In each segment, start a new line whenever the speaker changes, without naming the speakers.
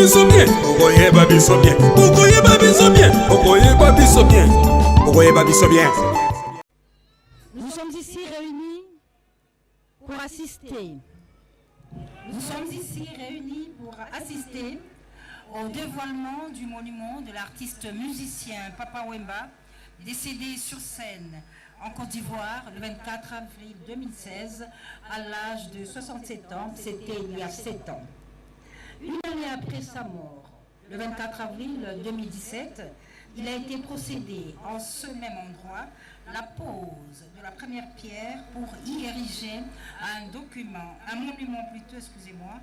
biso bien. Okoyeba biso bien. Okoyeba biso bien. Okoyeba biso bien. Okoyeba biso bien.
Nous sommes ici réunis pour assister. Nous sommes ici réunis pour assister au dévoilement du monument de l'artiste musicien Papa Wemba, décédé sur scène en Côte d'Ivoire le 24 avril 2016 à l'âge de 67 ans. C'était il y a 7 ans. Une année après sa mort, le 24 avril 2017, il a été procédé en ce même endroit la pose de la première pierre pour y ériger un monument plutôt, excusez-moi,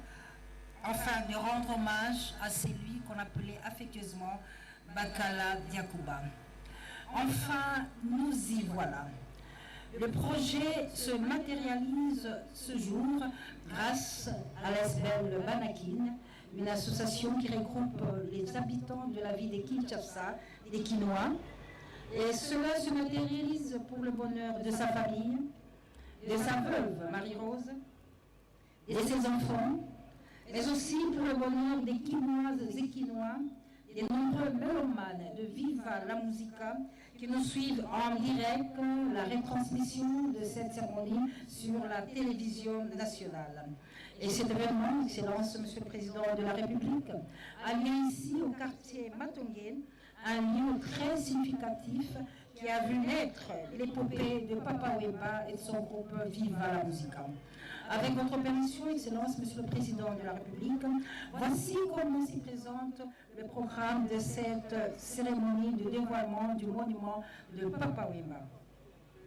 afin de rendre hommage à celui qu'on appelait affectueusement Bakala Diakouba. Enfin, nous y voilà. Le projet se matérialise ce jour grâce à l'ASBEL Banakin, une association qui regroupe les habitants de la ville de Kinshasa, des Kinois. Et cela se matérialise pour le bonheur de sa famille, de sa veuve Marie-Rose, et de ses enfants, mais aussi pour le bonheur des Kinoises et Kinois, des nombreux mélomanes de Viva la Musica qui nous suivent en direct la retransmission de cette cérémonie sur la télévision nationale. Et cet événement, Excellence, Monsieur le Président de la République, a lieu ici au quartier Matongé, un lieu très significatif qui a vu naître l'épopée de Papa Wemba et de son groupe Viva la Musica. Avec votre permission, Excellence, Monsieur le Président de la République, voici comment s'y présente le programme de cette cérémonie de dévoilement du monument de Papa Wemba.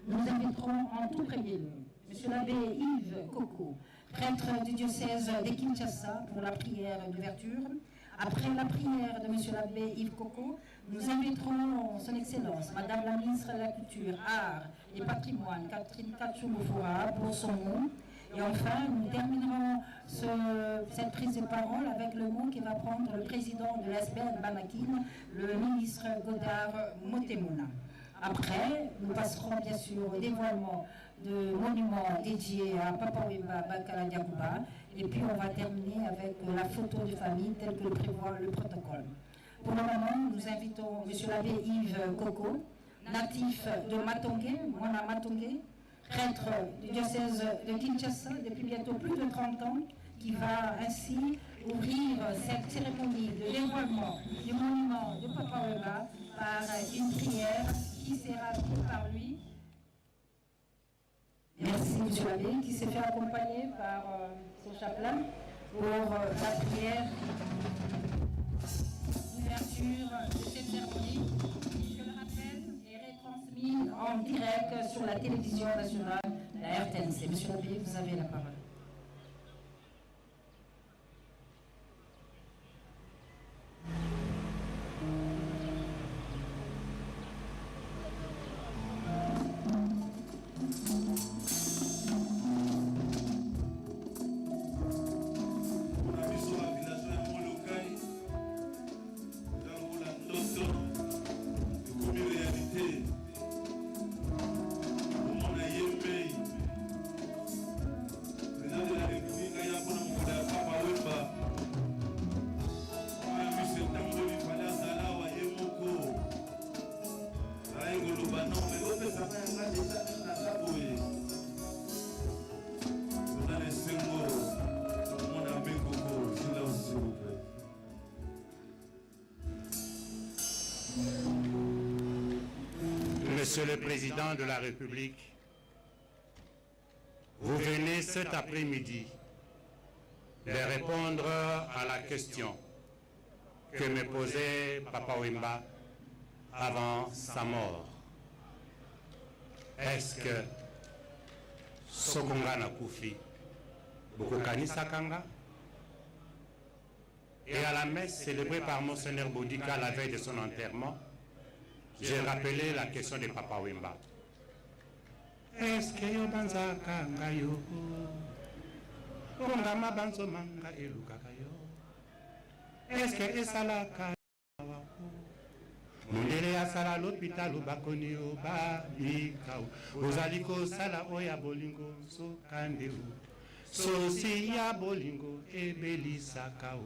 Nous inviterons en tout premier lieu Monsieur l'abbé Yves Coco, prêtre du diocèse de Kinshasa, pour la prière d'ouverture. Après la prière de Monsieur l'abbé Yves Coco, nous inviterons Son Excellence, Madame la ministre de la Culture, Arts et Patrimoine, Catherine Katchoumoufoura, pour son mot. Et enfin, nous terminerons cette prise de parole avec le mot qui va prendre le président de l'ASBEL Banakin, le ministre Godard Motemona. Après, nous passerons bien sûr au dévoilement de monuments dédiés à Papa Wemba Bakala Diakouba. Et puis on va terminer avec la photo de famille telle que le prévoit le protocole. Pour le moment, nous invitons M. l'abbé Yves Coco, natif de Matongé, Mona Matongé, prêtre du diocèse de Kinshasa depuis bientôt plus de 30 ans, qui va ainsi ouvrir cette cérémonie de dévoilement du monument de Papa Wemba par une prière qui sera faite par lui. Merci, M. l'abbé, qui s'est fait accompagner par son chaplain pour la prière d'ouverture de cette cérémonie, qui, je le rappelle, est retransmise en direct sur la télévision nationale, la RTNC. M. l'abbé, vous avez la parole.
Monsieur le Président de la République, vous venez cet après-midi de répondre à la question que me posait Papa Wemba avant sa mort. Est-ce que Sokonga na Koufi, Bokokani Sakanga? Et à la messe célébrée par Monseigneur Boudica la veille de son enterrement, j'ai rappelé la question de Papa Wemba. Est-ce que yo banzaka nga yo? Ongama banzo manga elukaka yo? Est-ce que esalaka wako? Mundele asala l'hôpital bakoni yo babika. Ozali kosala oya bolingo sokande o. Sosi ya bolingo ebelisaka o.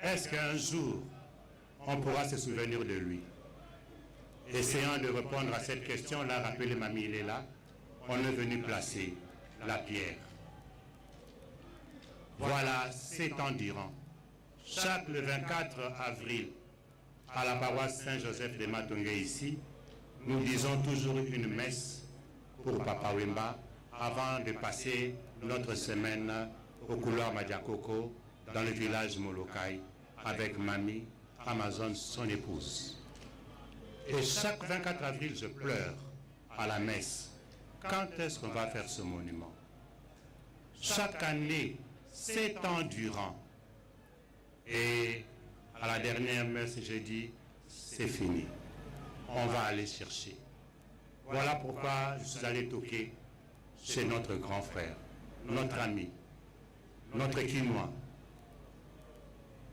Est-ce qu'un jour, on pourra se souvenir de lui? Essayant de répondre à cette question, l'a rappelé Mamie, il est là. On est venu placer la pierre. Voilà 7 ans durant. Chaque le 24 avril, à la paroisse Saint-Joseph de Matongé ici, nous disons toujours une messe pour Papa Wemba avant de passer notre semaine au couloir Madiakoko dans le village Molokai avec Mamie, Amazon, son épouse. Et chaque 24 avril, je pleure à la messe. Quand est-ce qu'on va faire ce monument? Chaque année, 7 ans durant. Et à la dernière messe, j'ai dit, c'est fini. On va aller chercher. Voilà pourquoi je suis allé toquer chez notre grand frère, notre ami, notre Kinois,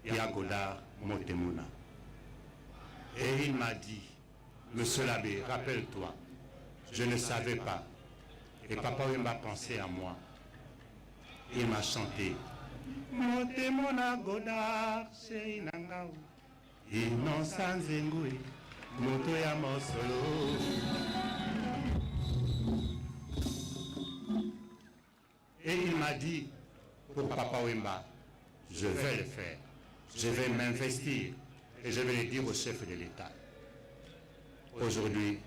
Yagodar Motemuna. Et il m'a dit, Monsieur l'abbé, rappelle-toi, je ne savais pas. Et Papa Wemba pensait à moi. Il m'a chanté. Motemuna Godar Seinangao. Innocent Zengui, Moto ya Mosolo. Et il m'a dit, pour Papa Wemba, je vais le faire. Je vais m'investir et je vais le dire au chef de l'État. Aujourd'hui,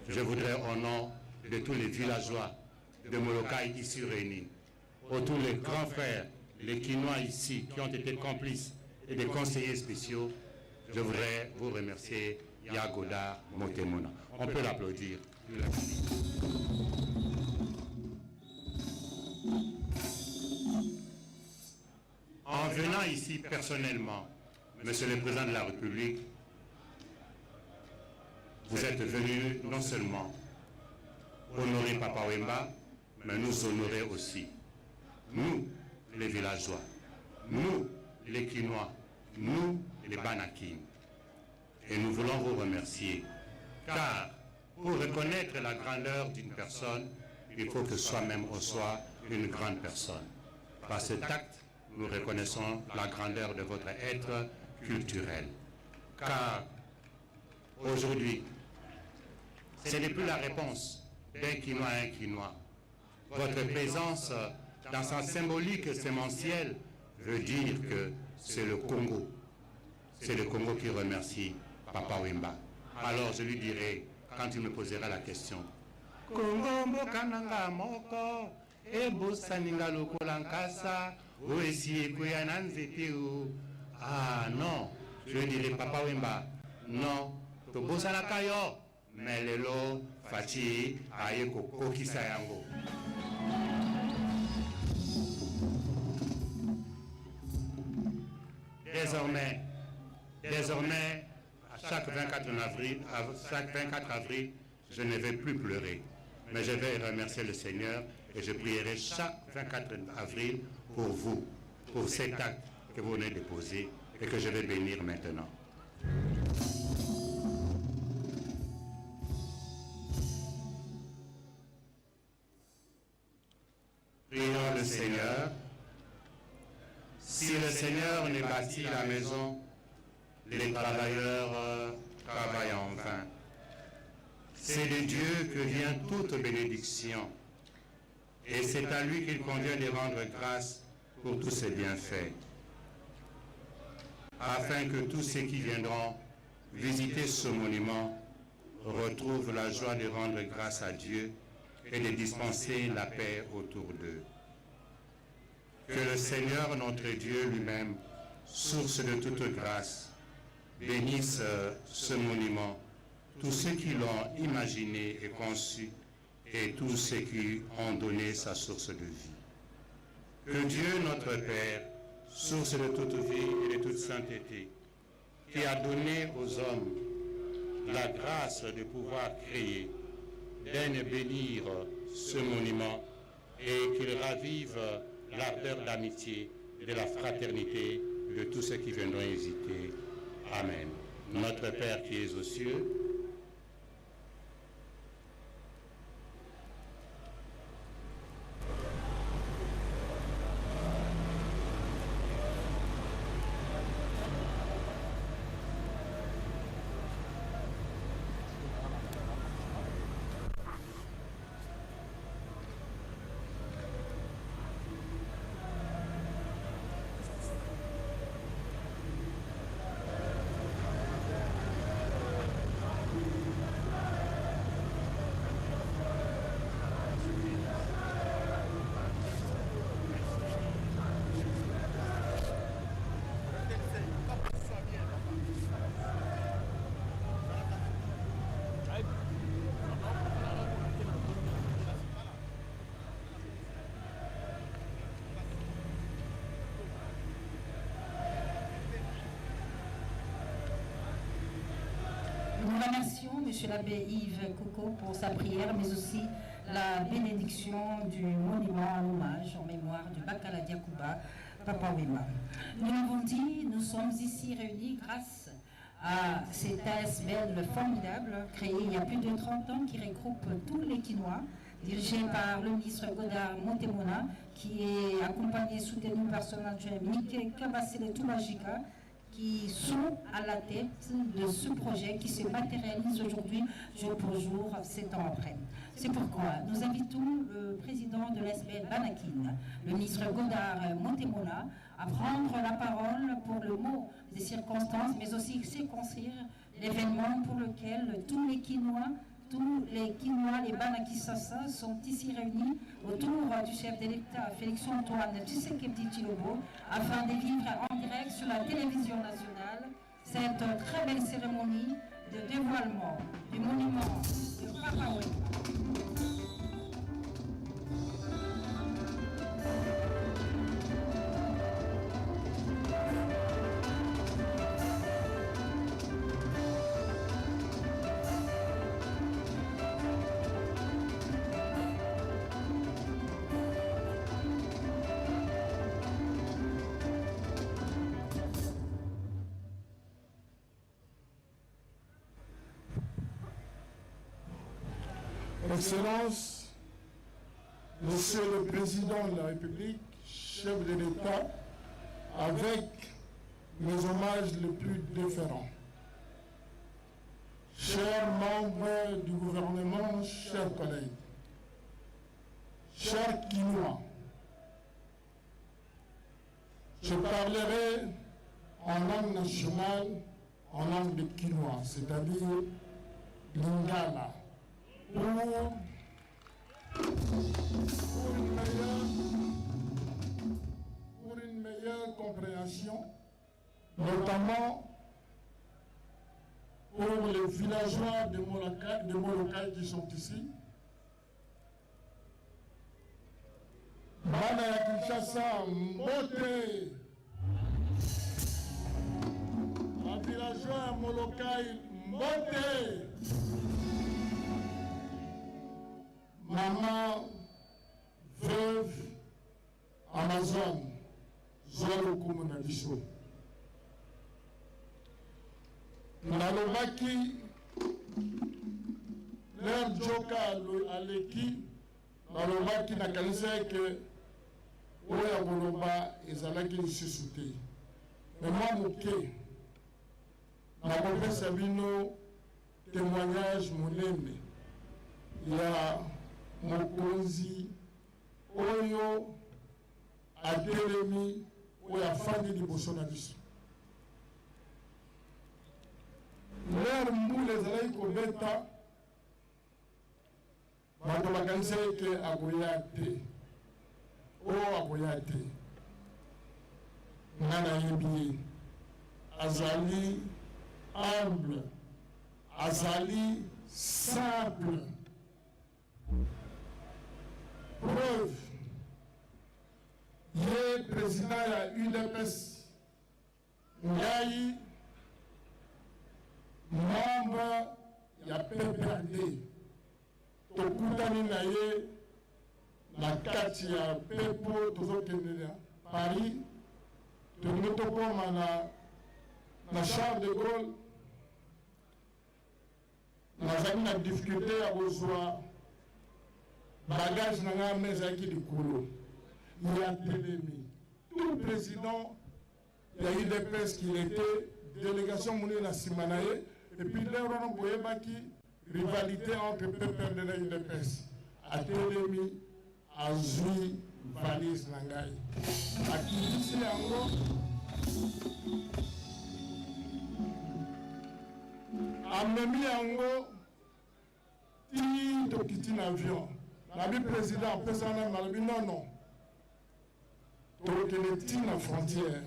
je voudrais au nom de tous les villageois de Molokai ici réunis, de tous les grands frères, les Kinois ici qui ont été complices et des conseillers spéciaux, je voudrais vous remercier, Yagoda Motemuna. On peut l'applaudir. En venant ici personnellement, Monsieur le Président de la République, vous êtes venu non seulement honorer Papa Wemba, mais nous honorer aussi. Nous, les villageois, nous, les Kinois, nous, les Banakim. Et nous voulons vous remercier, car pour reconnaître la grandeur d'une personne, il faut que soi-même on soit une grande personne. Par cet acte, nous reconnaissons la grandeur de votre être culturel. Car aujourd'hui, ce n'est plus la réponse d'un Kinois à un Kinois. Votre présence dans sa symbolique sémentielle veut dire que c'est le Congo. C'est le Congo qui remercie Papa Wemba. Alors je lui dirai, quand il me posera la question, Congo mbokananga moko, ebosaninga lokolankasa, oesi ekoyana nzete o. Ah non, je lui dirai, Papa Wemba, non, tobosanaka yo, mais lelo fati aye kokokisa yango. Désormais, à chaque 24 avril, je ne vais plus pleurer, mais je vais remercier le Seigneur et je prierai chaque 24 avril pour vous, pour cet acte que vous venez de poser et que je vais bénir maintenant. Prions le Seigneur. Si le Seigneur ne bâtit la maison, les travailleurs travaillent en vain. C'est de Dieu que vient toute bénédiction, et c'est à lui qu'il convient de rendre grâce pour tous ses bienfaits, afin que tous ceux qui viendront visiter ce monument retrouvent la joie de rendre grâce à Dieu et de dispenser la paix autour d'eux. Que le Seigneur notre Dieu lui-même, source de toute grâce, bénisse ce monument, tous ceux qui l'ont imaginé et conçu, et tous ceux qui ont donné sa source de vie. Que Dieu notre Père, source de toute vie et de toute sainteté, qui a donné aux hommes la grâce de pouvoir créer, daigne bénir ce monument et qu'il ravive l'ardeur d'amitié, de la fraternité de tous ceux qui viendront hésiter. Amen. Notre Père qui es aux cieux,
Nous remercions M. l'abbé Yves Coco pour sa prière, mais aussi la bénédiction du monument en hommage en mémoire du Bakala Diakouba, Papa Wema. Nous l'avons dit, nous sommes ici réunis grâce à cet ASBL formidable, créé il y a plus de 30 ans, qui regroupe tous les Quinois, dirigé par le ministre Godard Montemona, qui est accompagné, soutenu par son adjoint Mike Kabasele Toumajika, qui sont à la tête de ce projet qui se matérialise aujourd'hui jour pour jour, 7 ans après. C'est pourquoi nous invitons le président de l'ASBL Banakin, le ministre Godard Montemona, à prendre la parole pour le mot des circonstances, mais aussi circonscrire l'événement pour lequel tous les Quinois, les Banakissassa sont ici réunis autour du chef de l'État, Félix-Antoine Tshisekedi Tshilombo, afin de vivre en direct sur la télévision nationale cette très belle cérémonie de dévoilement du monument de Papa Wema.
Excellence, Monsieur le Président de la République, chef de l'État, avec mes hommages les plus déférents. Chers membres du gouvernement, chers collègues, chers Quinois, je parlerai en langue nationale, en langue de Quinois, c'est-à-dire Lingala. Pour une meilleure compréhension, notamment pour les villageois de Molokai qui sont ici. Bana ya Kinshasa, Mbote. Un villageois à Molokai, Mbote. Maman, veuve, Amazon, Zolo Koumonabiso. Nalobaki, leur joka aleki, nalobaki nakanisa que oya koloba ezalaki lisusu te. Mais moi moke, nakopesa bino témoignage monene. Il y a mokonzi oyo atelemi oyo afandi liboso na biso. Lere mbula ezalaki kobeta bato bakanisa ete akoya te oyo akoya te. Nga nayebi ye azali humble, azali simple. Preuve, ye président ya UDPS, ngai membre ya PPRD, tokutani na ye na kati ya pepo tozokende na Paris, tolingi tokoma na Charles de Gaulle, nazali na difficulté ya kozwa bagage na nga meza ki likolo ya telemi. Tout le président ya UDPS qu'il était délégation mouni na simanaye et puis là on boye baki rivalité entre PPRD et UDPS a telemi azui valise na ngai akibisi yango amemi yango ti tokiti na avion. L'abbé président, personnel, m'a dit non, non. Donc, il est à la frontière.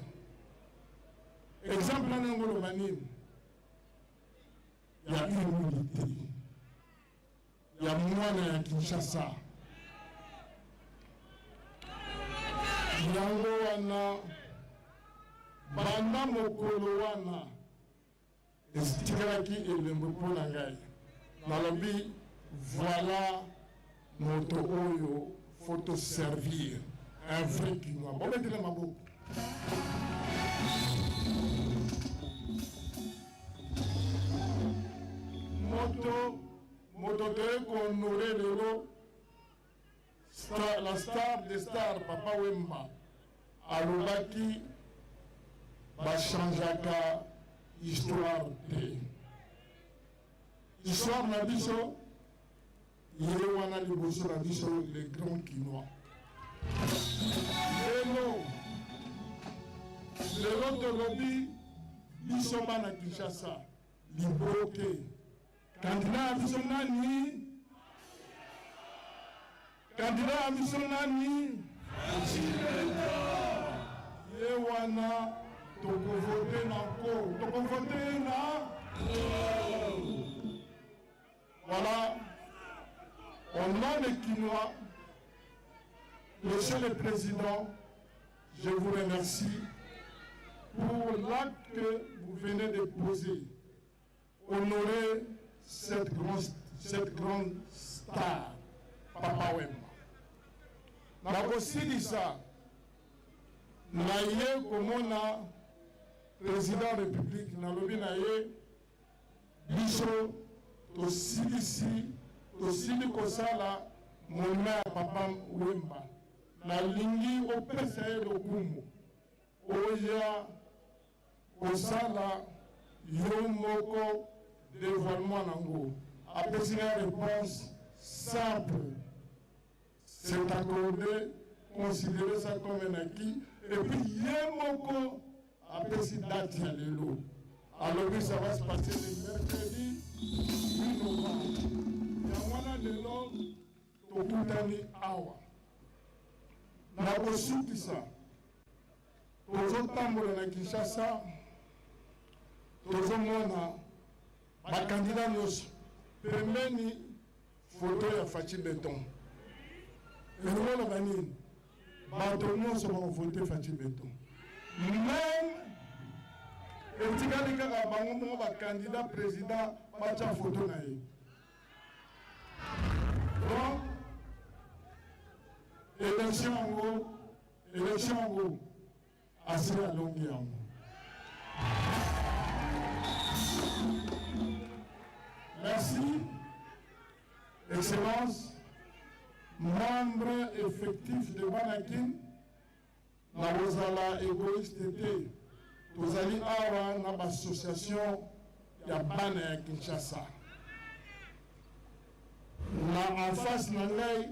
Exemple, en Angolo-Manin, il y a une unité. Il y a moi à Kinshasa. Yango wana, banda mokolo wana, estikalaki elembo mpo na ngai nalobi voilà moto oyo faut te servir un vrai Kinois. Bobetele maboko. Moto toye kohonorer lelo la star des stars Papa Wemba alobaki bachangeaka histoire te. Histoire na biso ye wana liboso na biso les grands Kinois. Lelo tolobi biso bana Kinshasa liboke candidat biso nani? Candidat biso nani? Ye wana tokovote na ko, tokovote na. Voilà, au nom des Kinois, Monsieur le Président, je vous remercie pour l'acte que vous venez de poser. Honorer cette grande star, Papa Wemba. Nakosilisa na ye komona président de la République nalobi na ye biso tosili kosala monument ya Papa Wemba. Nalingi opesa ye lokumu oya kosala yo moko dévoilement nango. Apesi la réponse simple. C'est accordé, considérer ça comme un acquis. Et puis yemoko apesi date ya lelo. Alors ça va se passer le mercredi 8 novembre. Yamwana lelo tokutani awa. Nakosukisa tozotambola na Kinshasa tozomona bakandida nyonso pembeni foto ya Faci Beton. Elongoloba nini bato nyonso bakovote Faci Beton. Même etikali kaka bango moko bakandida président batya foto na ye. Donc élection yango asi alongi yango. Merci, Excellence, membre effectif de Banakin, na bozala égoïste te, tozali awa na l'association ya bana ya Kinshasa. Na en face na ngai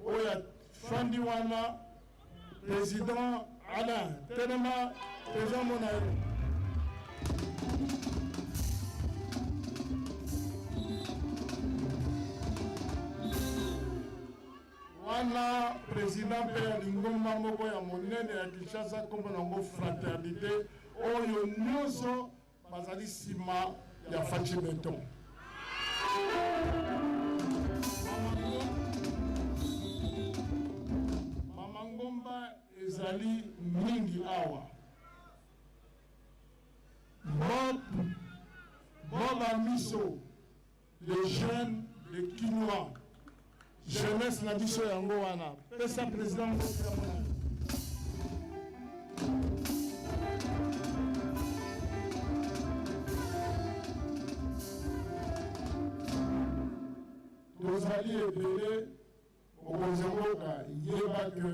oya fandi wana président Alain Tenema président Monaï. Wana président Père Lingoma moko ya monene ya Kinshasa kombo nango fraternité oyo nyonso bazali sima ya Faci Beton. Mama Ngomba ezali mingi awa. Bob Amiso, les jeunes de Kinois. Jeunesse na biso yango wana. Pesa président tozali ebele okozangoka yeba ke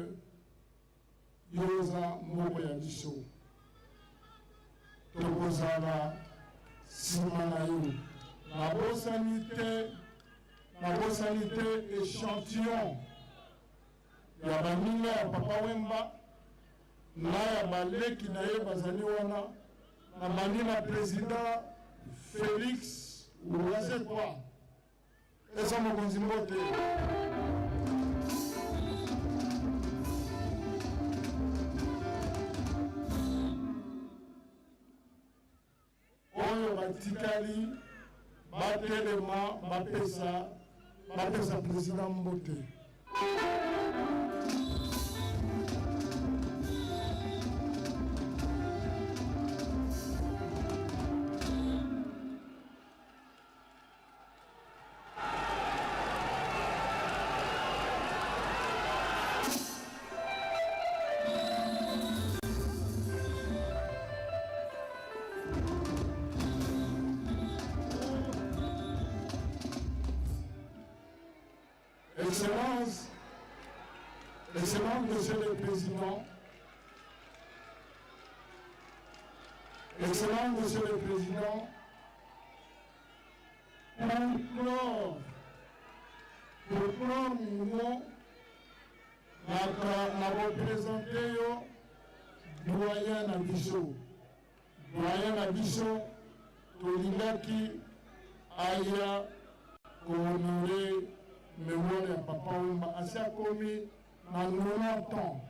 yoza moko ya biso tokozala nsima na yo nabosani te échantillon ya baninga ya Papa Wemba na ya baleki na ye bazali wana na bandi na président Félix Ouazekwa eza mokonzi mbote oyo batikali batelema bapesa président mbote. Excellence, Monsieur le Président, Excellence, Monsieur le Président, pour clore nous, na représenté doyen na biso. Doyen na biso, tolingaki aya honorer mémoire ya Papa Wemba. Asi akomi na 90 ans.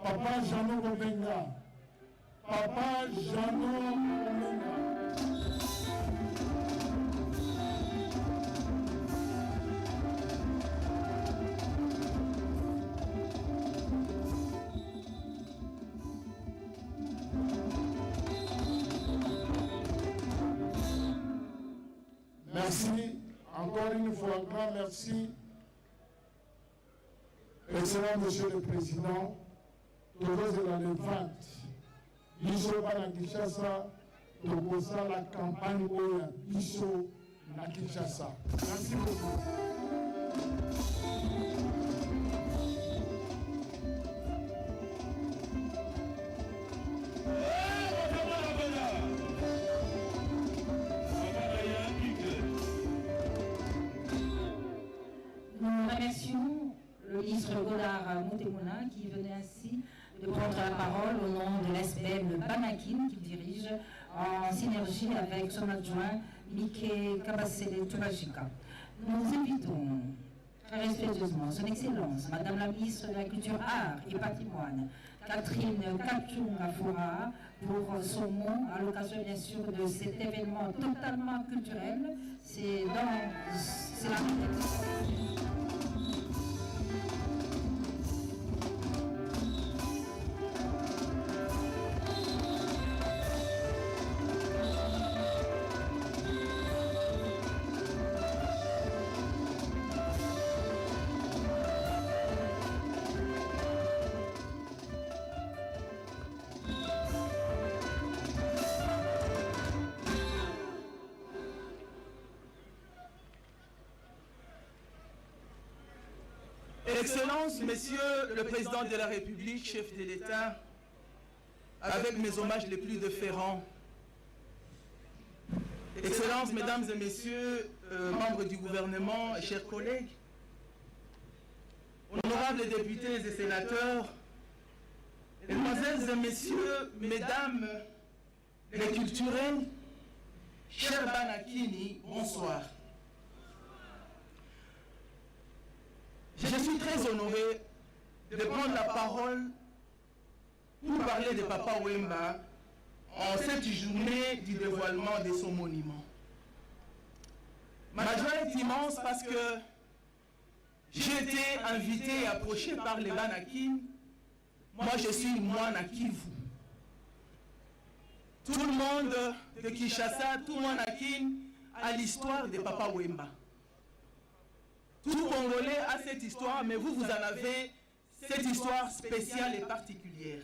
Papa Jeannot Gobenga. Papa Jeannot Gobenga. Merci, encore une fois, un grand merci. Excellent Monsieur le Président, Togoz de la Levante, Biso na Kinshasa, Togoz la campagne Oya, Biso na Kinshasa. Merci beaucoup.
Nous remercions le ministre Godard Montemona qui venait ainsi de prendre la parole au nom de l'SBM Banakin qu'il dirige en synergie avec son adjoint Mike Kabasele Tubashika. Nous invitons très respectueusement son Excellence, Madame la ministre de la Culture, Art et Patrimoine, Catherine Kachunga-Foura, pour son mot à l'occasion bien sûr de cet événement totalement culturel. C'est la
Excellences, Messieurs le Président de la République, chef de l'État, avec mes hommages les plus déférents, Excellences, Mesdames et Messieurs, membres du gouvernement et chers collègues, honorables députés et sénateurs, Mesdemoiselles et Messieurs, Mesdames les culturels, chers Banakini, bonsoir. Je suis très honoré de prendre la parole pour parler de Papa Wemba en cette journée du dévoilement de son monument. Ma joie est immense parce que j'ai été invité et approché par les Banakin. Moi, je suis Mwana Kivu. Tout le monde de Kinshasa, tout Mwanakin a l'histoire de Papa Wemba. Tout Congolais a cette histoire, mais vous en avez cette histoire spéciale et particulière.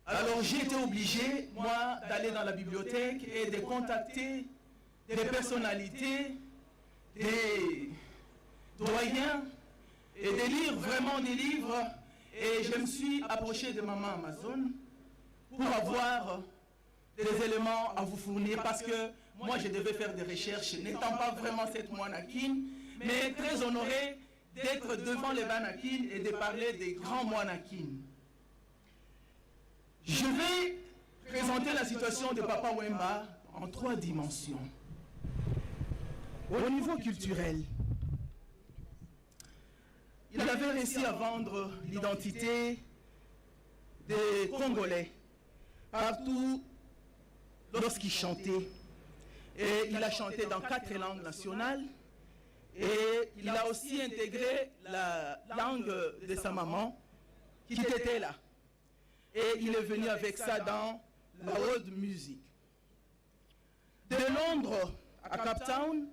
Alors j'ai été obligé, moi, d'aller dans la bibliothèque et de contacter des personnalités, des doyens, et de lire vraiment des livres. Et je me suis approché de Maman Amazon pour avoir des éléments à vous fournir, parce que moi je devais faire des recherches, n'étant pas vraiment cette Mwanakin, mais très honoré d'être devant les Banakin et de parler des grands Mwanakin. Je vais présenter la situation de Papa Wemba en 3 dimensions. Au niveau culturel, il avait réussi à vendre l'identité des Congolais partout lorsqu'il chantait. Et il a chanté dans 4 langues nationales. Et il a aussi intégré la langue de sa maman, qui était là. Et il est venu avec ça dans la world music. De Londres à Cape Town,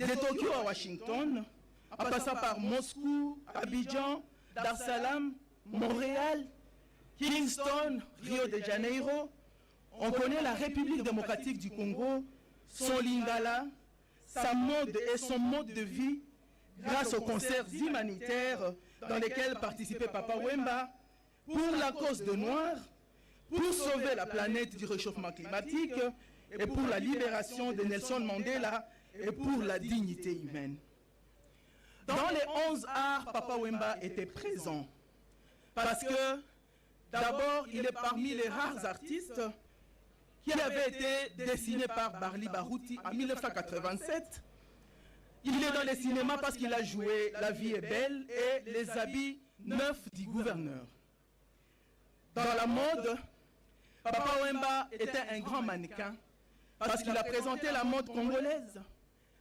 de Tokyo à Washington, en passant par Moscou, Abidjan, Dar es Salaam, Montréal, Kingston, Rio de Janeiro, on connaît la République démocratique du Congo, son lingala, sa mode et son mode de vie, grâce aux concerts humanitaires dans lesquels participait Papa Wemba, pour la cause de Noirs, pour sauver la planète du réchauffement climatique et pour la libération de Nelson Mandela et pour la dignité humaine. Dans les 11 arts, Papa Wemba était présent parce que, d'abord, il est parmi les rares artistes qui avaient été dessinés par Barli Barouti en 1987. Il est dans les cinémas parce qu'il a joué La vie est belle et Les habits neufs du gouverneur. Dans la mode, Papa Wemba était un grand mannequin parce qu'il a présenté la mode congolaise,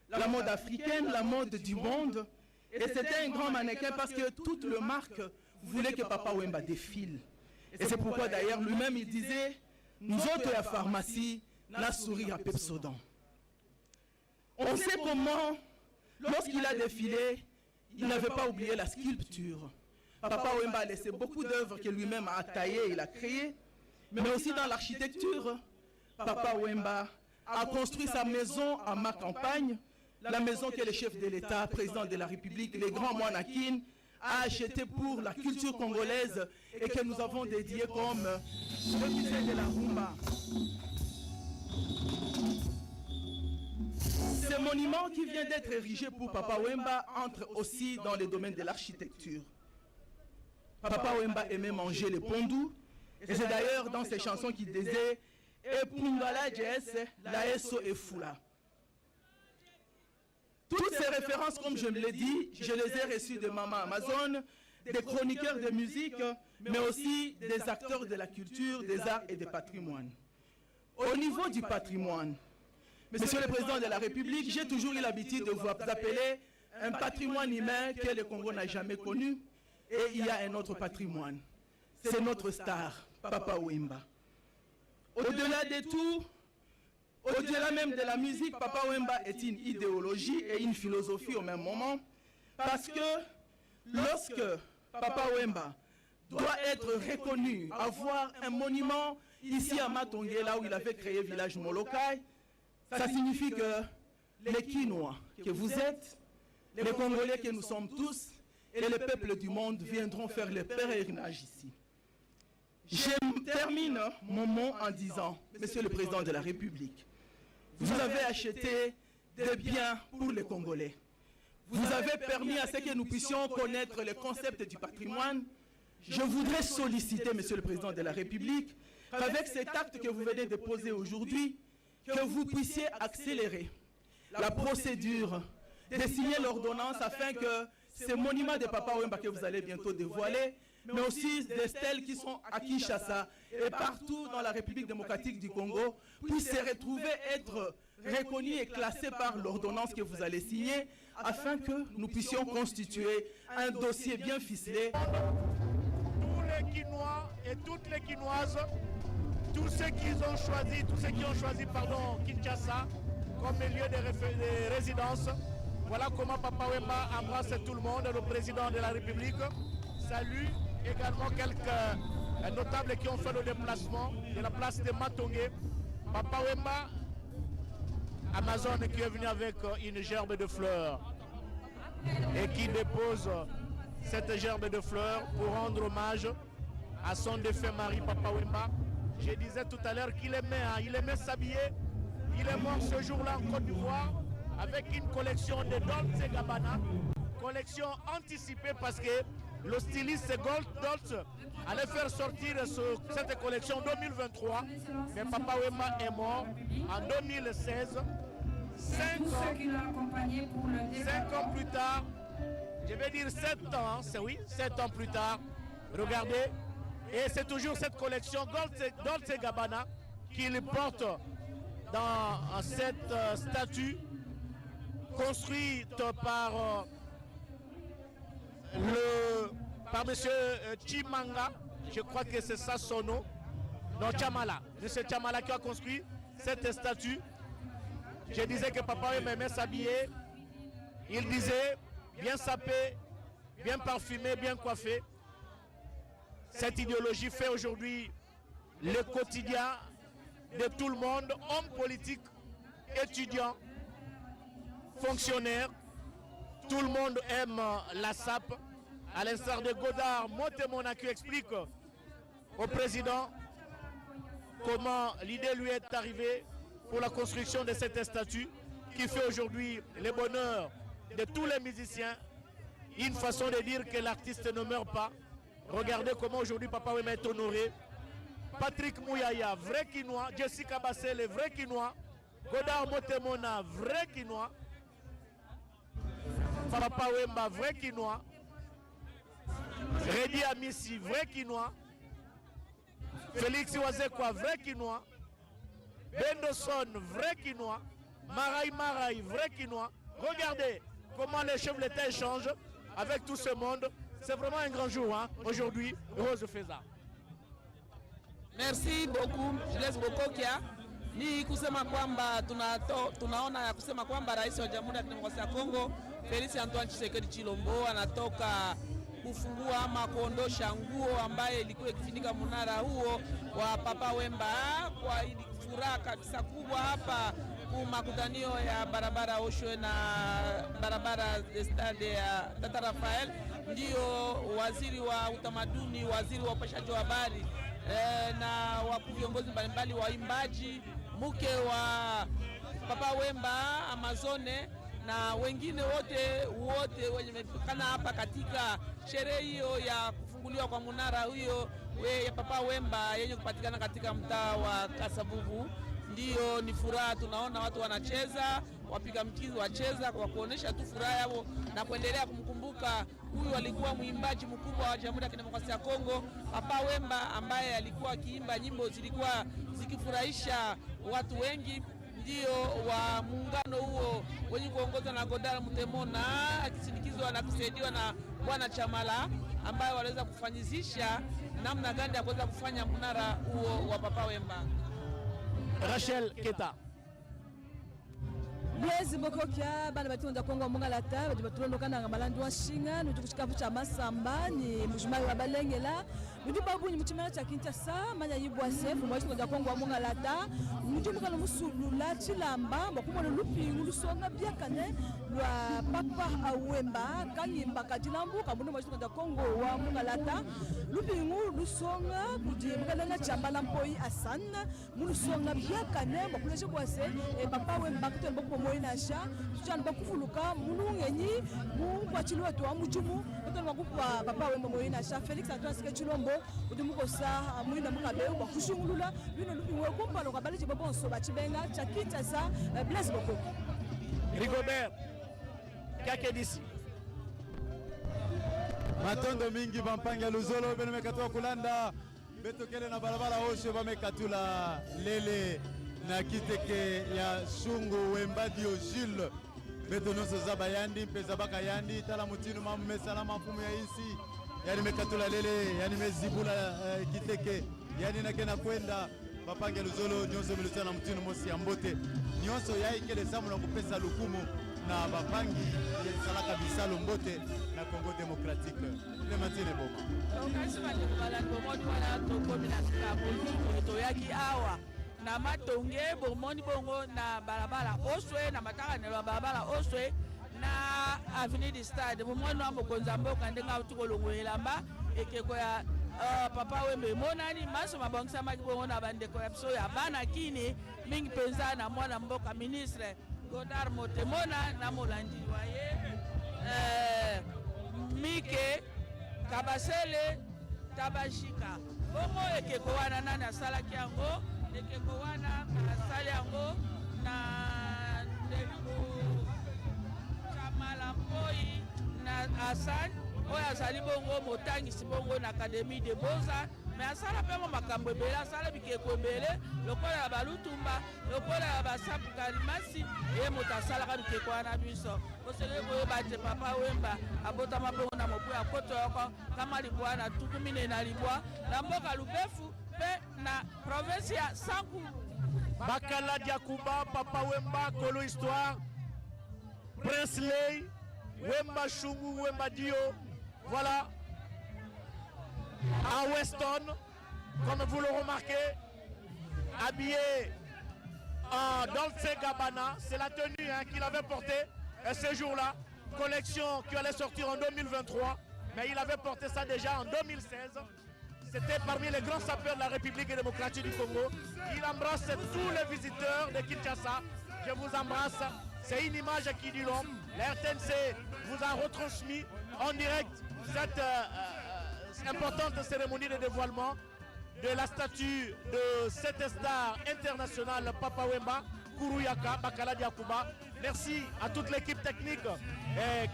la mode africaine, la mode du monde. Et c'était un grand mannequin parce que toute le marque voulait que Papa Wemba défile. Et c'est pourquoi d'ailleurs lui-même il disait « Nous autres à la pharmacie, la souris à Pepsodent ». On sait comment, lorsqu'il a défilé, il n'avait pas oublié la sculpture. Papa Wemba a laissé beaucoup d'œuvres que lui-même a taillées, il a créées, mais aussi dans l'architecture. Papa Wemba a construit sa maison à ma campagne, la maison que le chef de l'État, président de la République, les grands Moanakin, a acheté pour la culture congolaise et que nous avons dédié comme le musée de la Rumba. Ce monument qui vient d'être érigé pour Papa Wemba entre aussi dans le domaine de l'architecture. Papa Wemba aimait manger les pondous et c'est d'ailleurs dans ses chansons qu'il disait « Epungala Jesse, la Eso et Fula ». Toutes ces références, comme je me l'ai dit, je les ai reçues de Maman Amazon, des chroniqueurs de musique, mais aussi des acteurs de la culture, des arts et des patrimoines. Au niveau du patrimoine, Monsieur le Président de la République, j'ai toujours eu l'habitude de vous appeler un patrimoine humain que le Congo n'a jamais connu, et il y a un autre patrimoine. C'est notre star, Papa Wemba. Au-delà de tout, au-delà même de la musique, Papa Wemba est une idéologie et une philosophie au même moment. Parce que lorsque Papa Wemba doit être reconnu, avoir un monument ici à Matongé, là où il avait créé le village Molokai, ça signifie que les Quinois que vous êtes, les Congolais que nous sommes tous, et les peuples du monde viendront faire le pèlerinage ici. Je termine mon mot en disant, Monsieur le Président de la République, vous avez acheté des biens pour les Congolais. Vous avez permis à ce que nous puissions connaître le concept du patrimoine. Je voudrais solliciter, Monsieur le Président de la République, qu'avec cet acte que vous venez de poser aujourd'hui, que vous puissiez accélérer la procédure de signer l'ordonnance afin que ces monuments de Papa Wemba que vous allez bientôt dévoiler, mais aussi des stèles qui sont à Kinshasa et partout dans la République démocratique du Congo, puissent se retrouver, être reconnus et classés par l'ordonnance que vous allez signer, afin que nous puissions constituer un dossier bien ficelé.
Tous les Quinois et toutes les Quinoises, tous ceux qui ont choisi Kinshasa comme lieu de résidence, voilà comment Papa Wemba embrasse tout le monde. Le président de la République salue également quelques notables qui ont fait le déplacement de la place de Matongé. Papa Wemba, Amazon qui est venu avec une gerbe de fleurs et qui dépose cette gerbe de fleurs pour rendre hommage à son défunt mari Papa Wemba. Je disais tout à l'heure qu'il aimait s'habiller. Il est mort ce jour-là en Côte d'Ivoire avec une collection de Dolce & Gabbana, collection anticipée parce que le styliste Dolce allait faire sortir cette collection en 2023, mais Papa Wemba est mort en 2016. 5 ans plus tard, je vais dire 7 ans, c'est oui, 7 ans plus tard, regardez, et c'est toujours cette collection Dolce & Gabbana qu'il porte dans cette statue construite par M. Chimanga, je crois que c'est ça son nom, non Chamala, M. Chamala qui a construit cette statue. Je disais que Papa aimait s'habiller, il disait bien sapé, bien parfumé, bien coiffé. Cette idéologie fait aujourd'hui le quotidien de tout le monde, hommes politiques, étudiants, fonctionnaires. Tout le monde aime la SAP, à l'instar de Godard Motemona qui explique au président comment l'idée lui est arrivée pour la construction de cette statue qui fait aujourd'hui le bonheur de tous les musiciens. Une façon de dire que l'artiste ne meurt pas. Regardez comment aujourd'hui Papa Wemba est honoré. Patrick Mouyaya, vrai Quinois. Jessica Bassel, vrai Quinois. Godard Motemona, vrai Quinois. Papa Wemba, vrai Quinois. Redi Amissi, vrai Quinois. Félix Wazekwa, vrai Quinois. Bendoson, vrai Quinois. Marai, vrai Quinois. Regardez comment les chefs de l'État échangent avec tout ce monde. C'est vraiment un grand jour aujourd'hui, Rose Feza.
Merci beaucoup, Julius Bokokia. Ni kusema kwamba tunaona ya kusema kwamba Rais wa Jamhuri ya Kidemokrasia ya Kongo Felix Antoine Tshisekedi Tshilombo anatoka kufungua ama kuondosha nguo ambaye ilikuwa ikifunika mnara huo wa Papa Wemba kwa furaha kabisa kubwa hapa makutanio ya barabara Oshwe na barabara stade ya Tata Rafael. Ndio waziri wa utamaduni, waziri wa upashaji wa habari na wakuu viongozi mbalimbali, waimbaji, mke wa Papa Wemba Amazone na wengine wote wenye wamefikana hapa katika sherehe hiyo ya kufunguliwa kwa munara huyo ya Papa Wemba yenye kupatikana katika mtaa wa Kasavuvu. Ndio ni furaha, tunaona watu wanacheza, wapiga mkizi wacheza kwa kuonesha tu furaha yao na kuendelea kumkumbuka huyu alikuwa mwimbaji mkubwa wa Jamhuri ya Kidemokrasia ya Kongo, Papa Wemba, ambaye alikuwa akiimba nyimbo zilikuwa zikifurahisha watu wengi. Ndio wa muungano huo wenye kuongozwa na Godard Motemona akisindikizwa na kusaidiwa na Bwana Chamala, ambaye waliweza kufanyizisha namna gani ya kuweza kufanya mnara huo wa Papa Wemba.
Rachel Keta.
Blaise Bokokia bana batonda Kongo monga lata batulondoka na malandi wa shinga nuti kuchikafu cha masamba ni mujimali wa balengela nuti babu ni muchimana cha Kinshasa manya yibwa sefu mwachi konda Kongo monga lata nuti mukalo musulula chilamba bakumona lupingu lusonga byakane lwa Papa Wemba kanyimba kajilambu kabuno mwachi konda Kongo wa monga lata lupingu lusonga kuti mukalanga chambala mpoi asana mulusonga byakane bakuleje kwase Papa Wemba kutembo moinasha tuchana bakuvuluka mulungenyi mukwachilo wetu wa mujumu kutoka makupa Papa Wemba moinasha Felix Antoine Tshilombo kuti mukosa muina mukabe bakushungulula bino lupingo kumpalo kabaleje babonso bachibenga cha Kinshasa. Blaise Boko
Rigobert Kakedisi
matondo mingi bampanga luzolo beno mekatoa kulanda betokele na barabara oshe bamekatula lele na kiteke ya Shungu Wemba dio Gilles beto noso zaba yandi mpeza baka yandi tala mutinu mamu mesalama mfumu ya isi yani mekatula lele yani mezibula kiteke yani nakena kwenda bapange luzolo nyonso milusana mutinu mosi ya mbote nyonso ya ikele samu na kupesa lukumu na bapangi salaka bisalo mbote na Congo Démocratique le matine boma
okasima ni kubala ngomoto wala tokomi na sikapo to yaki awa na matonge bomoni bongo na barabara Oswe na matakanelo barabara Oswe na avenue du Stade bomoni wa mokonza mboka ndenga tukolongolelamba ekeko ya Papa Wemba monani maso mabongisa makibongo na bandeko ya biso ya bana kini mingi penza na mwana mboka ministre Godard Motemona na molandi waye Mike Kabasele Tabashika bongo ekeko wana nani asalaki yango ekeko wana asali yango na ndeko Chamala Mpoi na Hassan oyo azali bongo motangisi bongo na Académie de Beaux-Arts mais asala pe makambo ebele asala bikeko ebele lokola ya balutumba lokola ya basapu kalimasi ye moto asalaka bikeko wana biso osele koyeba te Papa Wemba abotama bongo na mobu ya koto yoko kama libwa na tuku mine na libwa na mboka Lubefu pe na province ya Sankuru
Bakala Diakuba Papa Wemba Kolo Histoire Prince Lay Wemba Shungu Wemba Dio. Voilà, à Weston, comme vous le remarquez, habillé en Dolce Gabbana, c'est la tenue qu'il avait portée ce jour-là. collection qui allait sortir en 2023, mais il avait porté ça déjà en 2016. C'était parmi les grands sapeurs de la République démocratique du Congo. Il embrasse tous les visiteurs de Kinshasa. Je vous embrasse. C'est une image qui dit long. La RTNC vous a retransmis en direct cette importante cérémonie de dévoilement de la statue de cette star internationale Papa Wemba, Kuruyaka, Bakala Diakouba. Merci à toute l'équipe technique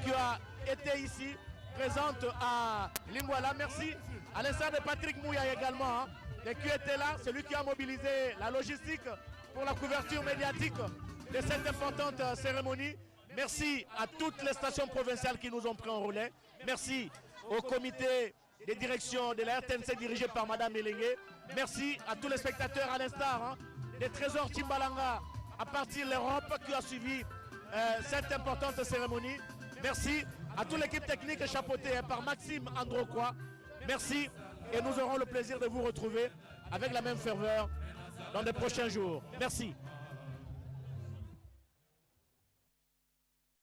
qui a été ici, présente à Lingwala. Merci à l'instar de Patrick Mouya également, qui était là, celui qui a mobilisé la logistique pour la couverture médiatique de cette importante cérémonie. Merci à toutes les stations provinciales qui nous ont pris en relais. Merci au comité de direction de la RTNC dirigé par Madame Elengue. Merci à tous les spectateurs à l'instar des Trésors Timbalanga à partir de l'Europe qui a suivi cette importante cérémonie. Merci à toute l'équipe technique chapeautée par Maxime Androquois. Merci et nous aurons le plaisir de vous retrouver avec la même ferveur dans les prochains jours. Merci.